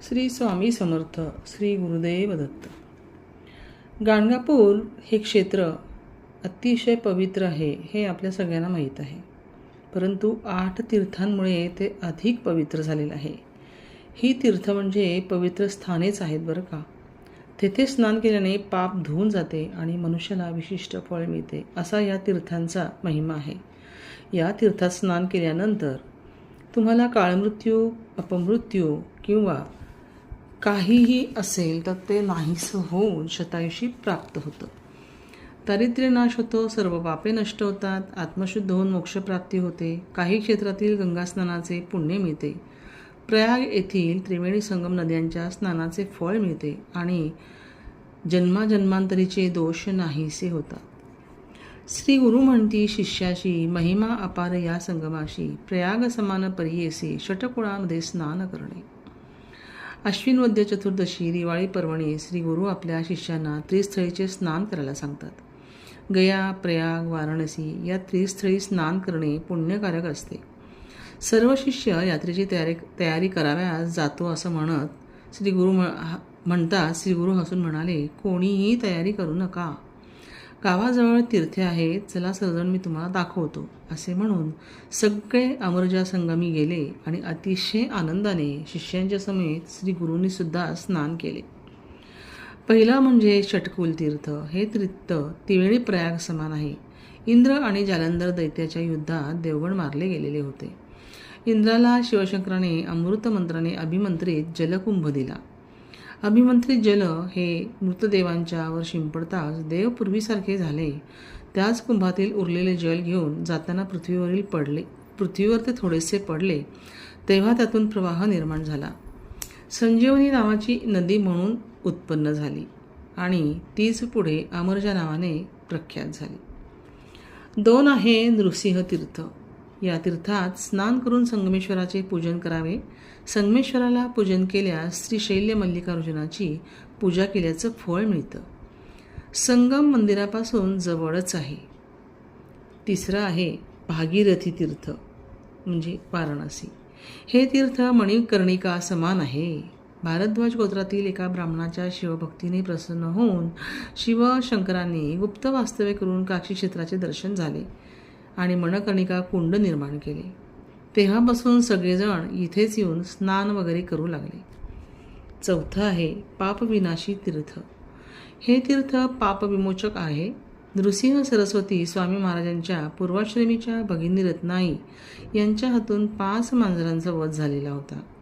श्री स्वामी समर्थ. श्री गुरुदेव दत्त. गाणगापूर हे क्षेत्र अतिशय पवित्र आहे हे आपल्या सगळ्यांना माहीत आहे, परंतु 8 तीर्थांमुळे ते अधिक पवित्र झालेलं आहे. ही तीर्थ म्हणजे पवित्र स्थानेच आहेत बरं का. तेथे स्नान केल्याने पाप धुवून जाते आणि मनुष्याला विशिष्ट फळ मिळते, असा या तीर्थांचा महिमा आहे. या तीर्थात स्नान केल्यानंतर तुम्हाला काळमृत्यू, अपमृत्यू किंवा काहीही असेल तर ते नाहीसं होऊन शतायुषी प्राप्त होतं. दारिद्र्य नाश होतो, सर्व पापे नष्ट होतात, आत्मशुद्ध होऊन मोक्षप्राप्ती होते. काही क्षेत्रातील गंगास्नानाचे पुण्य मिळते, प्रयाग येथील त्रिवेणी संगम नद्यांच्या स्नानाचे फळ मिळते आणि जन्माजन्मांतरीचे दोष नाहीसे होतात. श्री गुरु म्हणती शिष्याशी, महिमा अपार या संगमाशी, प्रयाग समान परियेसी, षटकुळामध्ये स्नान करणे. अश्विन वद्य चतुर्दशी दिवाळी पर्वणी श्री गुरु आपल्या शिष्यांना त्रिस्थळीचे स्नान करायला सांगतात. गया, प्रयाग, वाराणसी या त्रिस्थळी स्नान करणे पुण्यकारक असते. सर्व शिष्य यात्रेची तयारी कराव्यास जातो असं म्हणत श्री गुरु म्हणतात. श्री गुरु हसून म्हणाले, कोणीही तयारी करू नका, गावाजवळ तीर्थे आहेत, चला सर्वजण मी तुम्हाला दाखवतो. असे म्हणून सगळे अमरजा संगमी गेले आणि अतिशय आनंदाने शिष्यांच्या समेत श्री गुरूंनी सुद्धा स्नान केले. पहिला म्हणजे षटकुल तीर्थ. हे तीर्थ त्रिवेणी प्रयाग समान आहे. इंद्र आणि जालंधर दैत्याच्या युद्धात देवगण मारले गेलेले होते. इंद्राला शिवशंकराने अमृत मंत्राने अभिमंत्रित जलकुंभ दिला. अभिमंत्रित जल हे मृतदेवांच्या वर शिंपडताच देव पूर्वीसारखे झाले. त्याच कुंभातील उरलेले जल घेऊन जाताना पृथ्वीवर ते थोडेसे पडले, तेव्हा त्यातून प्रवाह निर्माण झाला. संजीवनी नावाची नदी म्हणून उत्पन्न झाली आणि तीच पुढे अमरजा नावाने प्रख्यात झाली. 2 आहे नृसिंह तीर्थ. या तीर्थात स्नान करून संगमेश्वराचे पूजन करावे. संगमेश्वराला पूजन केल्यास श्रीशैल्य मल्लिकार्जुनाची पूजा केल्याचं फळ मिळतं. संगम मंदिरापासून जवळच आहे. तिसरं आहे भागीरथी तीर्थ म्हणजे वाराणसी. हे तीर्थ मणिकर्णिका समान आहे. भारद्वाज गोत्रातील एका ब्राह्मणाच्या शिवभक्तीने प्रसन्न होऊन शिवशंकरांनी गुप्त वास्तव्य करून काशी क्षेत्राचे दर्शन झाले आणि मणिकर्णिका कुंड निर्माण केले. तेव्हापासून सगळेजण इथेच येऊन स्नान वगैरे करू लागले. 4 आहे पापविनाशी तीर्थ. हे तीर्थ पापविमोचक आहे. नृसिंह सरस्वती स्वामी महाराजांच्या पूर्वाश्रमीच्या भगिनी रत्नाई यांच्या हातून 5 मांजरांचा वध झालेला होता.